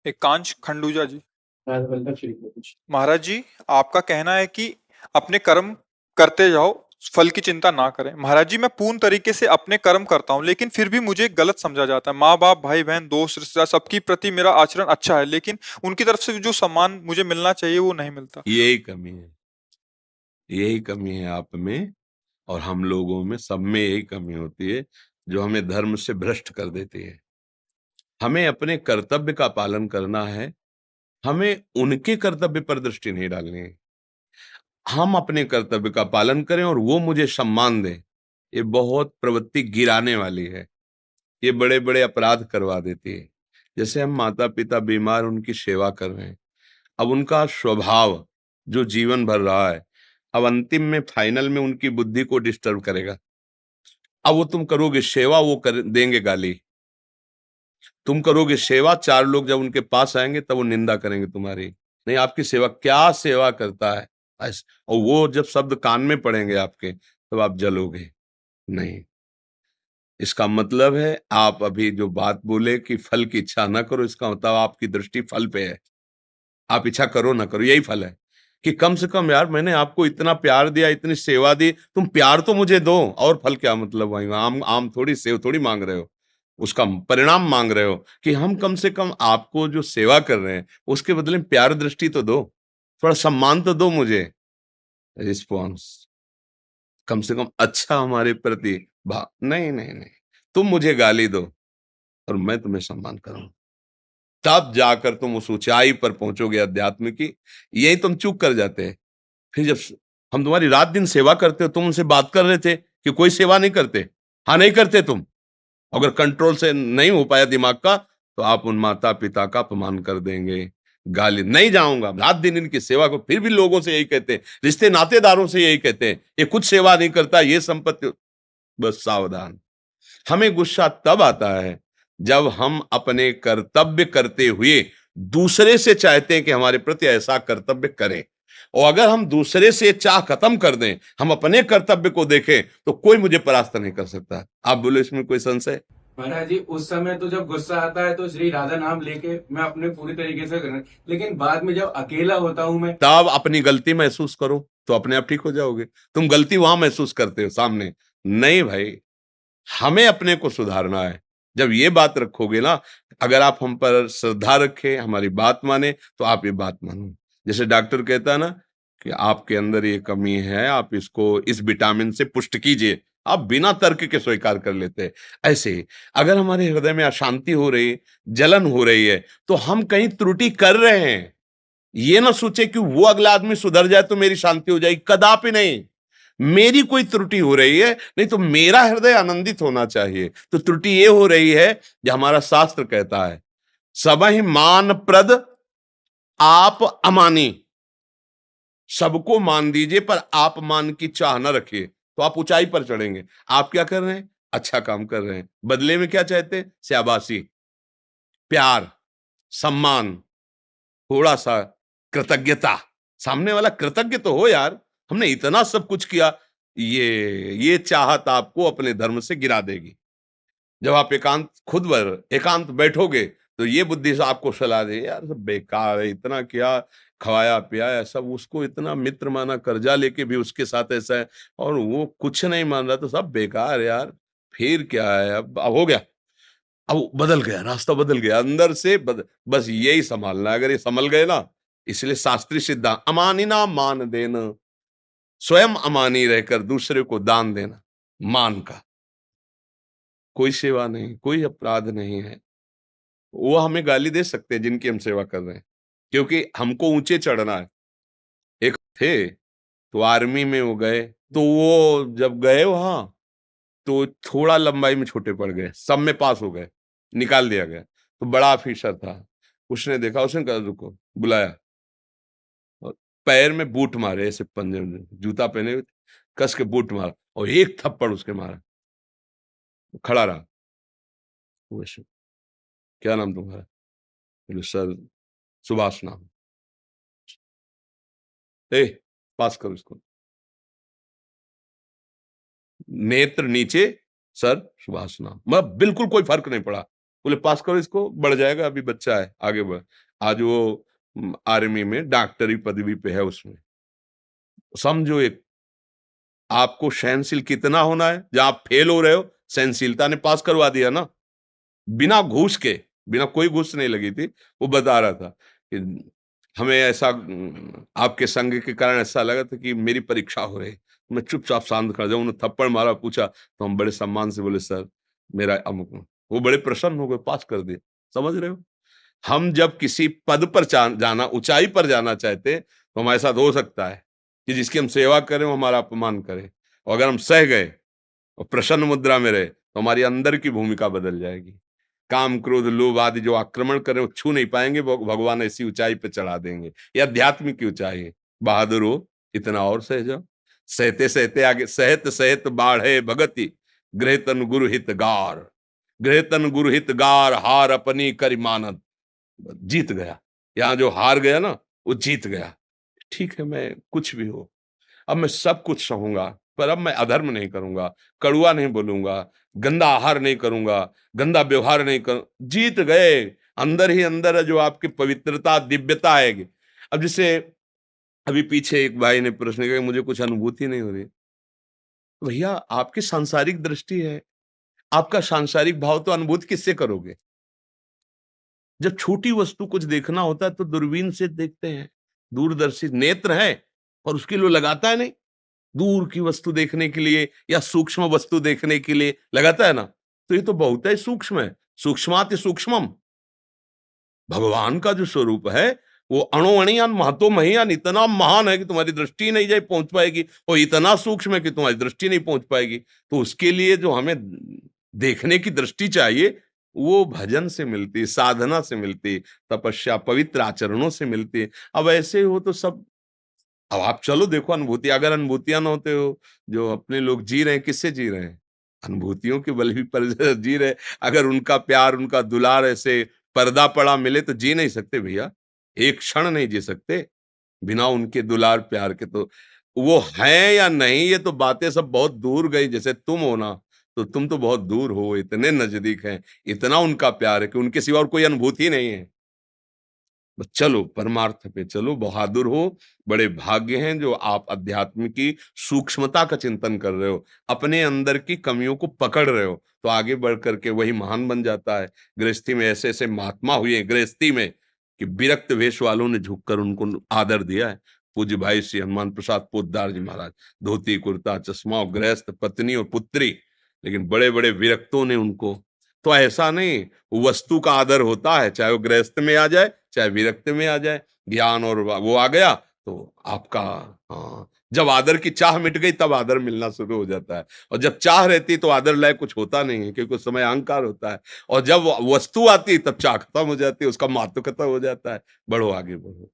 एक कांच खंडूजा जी। राघवेंद्र श्री कुछ। महाराज जी, आपका कहना है कि अपने कर्म करते जाओ, फल की चिंता ना करें। महाराज जी, मैं पूर्ण तरीके से अपने कर्म करता हूँ, लेकिन फिर भी मुझे गलत समझा जाता है। माँ बाप, भाई बहन, दोस्त, रिश्तेदार, सबकी प्रति मेरा आचरण अच्छा है, लेकिन उनकी तरफ से जो सम्मान मुझे मिलना चाहिए वो नहीं मिलता। यही कमी है, यही कमी है आप में और हम लोगों में, सब में यही कमी होती है जो हमें धर्म से भ्रष्ट कर देती है। हमें अपने कर्तव्य का पालन करना है, हमें उनके कर्तव्य पर दृष्टि नहीं डालनी है। हम अपने कर्तव्य का पालन करें और वो मुझे सम्मान दें, ये बहुत प्रवृत्ति गिराने वाली है। ये बड़े बड़े अपराध करवा देती है। जैसे हम माता पिता बीमार, उनकी सेवा कर रहे हैं, अब उनका स्वभाव जो जीवन भर रहा है, अब अंतिम में फाइनल में उनकी बुद्धि को डिस्टर्ब करेगा। अब वो तुम करोगे सेवा, वो कर देंगे गाली। तुम करोगे सेवा, चार लोग जब उनके पास आएंगे तब वो निंदा करेंगे तुम्हारी। नहीं, आपकी सेवा क्या सेवा करता है ऐस, और वो जब शब्द कान में पड़ेंगे आपके, तब आप जलोगे। नहीं, इसका मतलब है आप अभी जो बात बोले कि फल की इच्छा ना करो, इसका मतलब आपकी दृष्टि फल पे है। आप इच्छा करो ना करो, यही फल है कि कम से कम यार मैंने आपको इतना प्यार दिया, इतनी सेवा दी, तुम प्यार तो मुझे दो। और फल क्या मतलब, वही आम आम थोड़ी सेव थोड़ी मांग रहे हो, उसका परिणाम मांग रहे हो कि हम कम से कम आपको जो सेवा कर रहे हैं उसके बदले में प्यार दृष्टि तो दो, थोड़ा सम्मान तो दो मुझे। रिस्पॉन्स कम से कम अच्छा हमारे प्रति भाव। नहीं नहीं नहीं, तुम मुझे गाली दो और मैं तुम्हें सम्मान करूं, तब जाकर तुम उस ऊंचाई पर पहुंचोगे अध्यात्म की। यही तुम चूक कर जाते हैं। फिर जब हम तुम्हारी रात दिन सेवा करते हो, तुम उनसे बात कर रहे थे कि कोई सेवा नहीं करते। हाँ, नहीं करते तुम। अगर कंट्रोल से नहीं हो पाया दिमाग का, तो आप उन माता पिता का अपमान कर देंगे। गाली नहीं जाऊंगा, रात दिन इनकी सेवा को, फिर भी लोगों से यही कहते हैं, रिश्ते नातेदारों से यही कहते हैं, ये कुछ सेवा नहीं करता, ये संपत्ति। बस सावधान। हमें गुस्सा तब आता है जब हम अपने कर्तव्य करते हुए दूसरे से चाहते हैं कि हमारे प्रति ऐसा कर्तव्य करें। और अगर हम दूसरे से चाह खत्म कर दें, हम अपने कर्तव्य को देखें, तो कोई मुझे परास्त नहीं कर सकता। आप बोलो, इसमें कोई संशय? महाराज जी, उस समय तो जब गुस्सा आता है तो श्री राधा नाम लेके मैं अपने पूरी तरीके से करना, लेकिन बाद में जब अकेला होता हूँ मैं। तब अपनी गलती महसूस करो तो अपने आप ठीक हो जाओगे। तुम गलती वहां महसूस करते हो सामने, नहीं भाई, हमें अपने को सुधारना है। जब ये बात रखोगे ना, अगर आप हम पर श्रद्धा रखें, हमारी बात माने, तो आप ये बात मानो। जैसे डॉक्टर कहता है ना कि आपके अंदर ये कमी है, आप इसको इस विटामिन से पुष्ट कीजिए, आप बिना तर्क के स्वीकार कर लेते हैं। ऐसे ही अगर हमारे हृदय में अशांति हो रही, जलन हो रही है, तो हम कहीं त्रुटि कर रहे हैं। ये ना सोचे कि वो अगला आदमी सुधर जाए तो मेरी शांति हो जाएगी, कदापि नहीं। मेरी कोई त्रुटि हो रही है, नहीं तो मेरा हृदय आनंदित होना चाहिए। तो त्रुटि ये हो रही है जो हमारा शास्त्र कहता है, सबहि मान प्रद आप अमानी। सबको मान दीजिए पर आप मान की चाह न रखिए, तो आप ऊंचाई पर चढ़ेंगे। आप क्या कर रहे हैं? अच्छा काम कर रहे हैं, बदले में क्या चाहते हैं? शाबाशी, प्यार, सम्मान, थोड़ा सा कृतज्ञता। सामने वाला कृतज्ञ तो हो यार, हमने इतना सब कुछ किया। ये चाहत आपको अपने धर्म से गिरा देगी। जब आप एकांत, खुद बर एकांत बैठोगे, तो ये बुद्धि से आपको सलाह दे, यार सब बेकार है, इतना किया, खवाया पियाया सब, उसको इतना मित्र माना, कर्जा लेके भी उसके साथ ऐसा है, और वो कुछ नहीं मान रहा, तो सब बेकार है यार। फिर क्या है, अब हो गया, अब बदल गया, रास्ता बदल गया अंदर से बस यही संभालना है। अगर ये संभल गए ना, इसलिए शास्त्रीय सिद्धांत, अमानिना मान देना, स्वयं अमानी रहकर दूसरे को दान देना, मान का कोई सेवा नहीं, कोई अपराध नहीं है। वो हमें गाली दे सकते हैं जिनकी हम सेवा कर रहे हैं, क्योंकि हमको ऊंचे चढ़ना है। एक थे, तो आर्मी में वो गए, तो वो जब गए वहां, तो थोड़ा लंबाई में छोटे पड़ गए, सब में पास हो गए, निकाल दिया गया। तो बड़ा ऑफिसर था, उसने देखा, उसने कहा रुको, बुलाया और पैर में बूट मारे, ऐसे पंजे में जूता पहने हुए थे, कस के बूट मारा और एक थप्पड़ उसके मारा। खड़ा रहा। वो ऐसे, क्या नाम तुम्हारा? बोले सर, सुभाष नाम। ए, पास करो इसको। नेत्र नीचे, सर सुभाष नाम। मैं बिल्कुल कोई फर्क नहीं पड़ा। बोले पास करो इसको, बढ़ जाएगा, अभी बच्चा है, आगे बढ़। आज वो आर्मी में डॉक्टरी पदवी पे है उसमें। समझो एक, आपको सहनशील कितना होना है। जहां आप फेल हो रहे हो, सहनशीलता ने पास करवा दिया ना, बिना घूस के, बिना कोई घूस नहीं लगी थी। वो बता रहा था कि हमें ऐसा आपके संग के कारण ऐसा लगा था कि मेरी परीक्षा हो रही। मैं चुपचाप शांत खड़ा, जब उन्होंने थप्पड़ मारा, पूछा, तो हम बड़े सम्मान से बोले सर मेरा अमुक। वो बड़े प्रसन्न हो गए, पास कर दिया। समझ रहे हो, हम जब किसी पद पर जाना, ऊंचाई पर जाना चाहते, तो हमारे साथ हो सकता है कि जिसकी हम सेवा करें वो हमारा अपमान करे, और अगर हम सह गए और प्रसन्न मुद्रा में रहे तो हमारी अंदर की भूमिका बदल जाएगी। काम क्रोध लोभ आदि जो आक्रमण करें वो छू नहीं पाएंगे, भगवान ऐसी ऊंचाई पे चढ़ा देंगे। ये आध्यात्मिक की ऊंचाई है। बहादुर हो, इतना और सह जाओ। सहते सहते आगे, सहत सहत बाढ़े भगति, गृह तन गुरु हित गार, गृह तन गुरु हित गार, हार अपनी करि मानत। जीत गया। यहाँ जो हार गया ना, वो जीत गया। ठीक है, मैं कुछ भी हो, अब मैं सब कुछ सहूंगा, पर अब मैं अधर्म नहीं करूंगा, कड़ुआ नहीं बोलूंगा, गंदा आहार नहीं करूंगा, गंदा व्यवहार नहीं करूं। जीत गए। अंदर ही अंदर है जो आपकी पवित्रता, दिव्यता आएगी। अब जैसे अभी पीछे एक भाई ने प्रश्न किया, मुझे कुछ अनुभूति नहीं हो रही। भैया, आपकी सांसारिक दृष्टि है, आपका सांसारिक भाव, तो अनुभूति किससे करोगे? जब छोटी वस्तु कुछ देखना होता है तो दूरबीन से देखते हैं, दूरदर्शी नेत्र है, और उसके लिए लगाता है नहीं, दूर की वस्तु देखने के लिए या सूक्ष्म वस्तु देखने के लिए लगाता है ना। तो ये तो बहुत ही सूक्ष्म है, सूक्ष्माति सूक्ष्मम। भगवान का जो स्वरूप है वो अणुअणियान महतो महियान, इतना महान है कि तुम्हारी दृष्टि नहीं जाए पहुंच पाएगी, और इतना सूक्ष्म है कि तुम्हारी दृष्टि नहीं पहुंच पाएगी। तो उसके लिए जो हमें देखने की दृष्टि चाहिए, वो भजन से मिलती, साधना से मिलती, तपस्या पवित्र आचरणों से मिलती। अब ऐसे हो तो सब, अब आप चलो देखो अनुभूति, अगर अनुभूतियां ना होते हो, जो अपने लोग जी रहे हैं, किससे जी रहे हैं? अनुभूतियों के बल भी पर जी रहे। अगर उनका प्यार, उनका दुलार ऐसे पर्दा पड़ा मिले तो जी नहीं सकते भैया, एक क्षण नहीं जी सकते बिना उनके दुलार प्यार के। तो वो है या नहीं, ये तो बातें सब बहुत दूर गई। जैसे तुम हो ना, तो तुम तो बहुत दूर हो, इतने नजदीक हैं, इतना उनका प्यार है कि उनके सिवा और कोई अनुभूति नहीं है। बस चलो, परमार्थ पे चलो, बहादुर हो। बड़े भाग्य हैं जो आप अध्यात्म की सूक्ष्मता का चिंतन कर रहे हो, अपने अंदर की कमियों को पकड़ रहे हो, तो आगे बढ़ करके वही महान बन जाता है। गृहस्थी में ऐसे ऐसे महात्मा हुए गृहस्थी में कि विरक्त वेश वालों ने झुककर उनको आदर दिया है। पूज्य भाई श्री हनुमान प्रसाद पोद्दार जी महाराज, धोती कुर्ता चश्मा, गृहस्थ, पत्नी और पुत्री, लेकिन बड़े बड़े विरक्तों ने उनको। तो ऐसा नहीं, वस्तु का आदर होता है, चाहे वो गृहस्थ में आ जाए चाहे विरक्त में आ जाए। ज्ञान और वो आ गया तो आपका, हाँ, जब आदर की चाह मिट गई तब आदर मिलना शुरू हो जाता है। और जब चाह रहती तो आदर लायक कुछ होता नहीं है, क्योंकि उस समय अहंकार होता है। और जब वस्तु आती तब चाह खत्म हो जाती है, उसका महत्व खत्म हो जाता है। बढ़ो, आगे बढ़ो।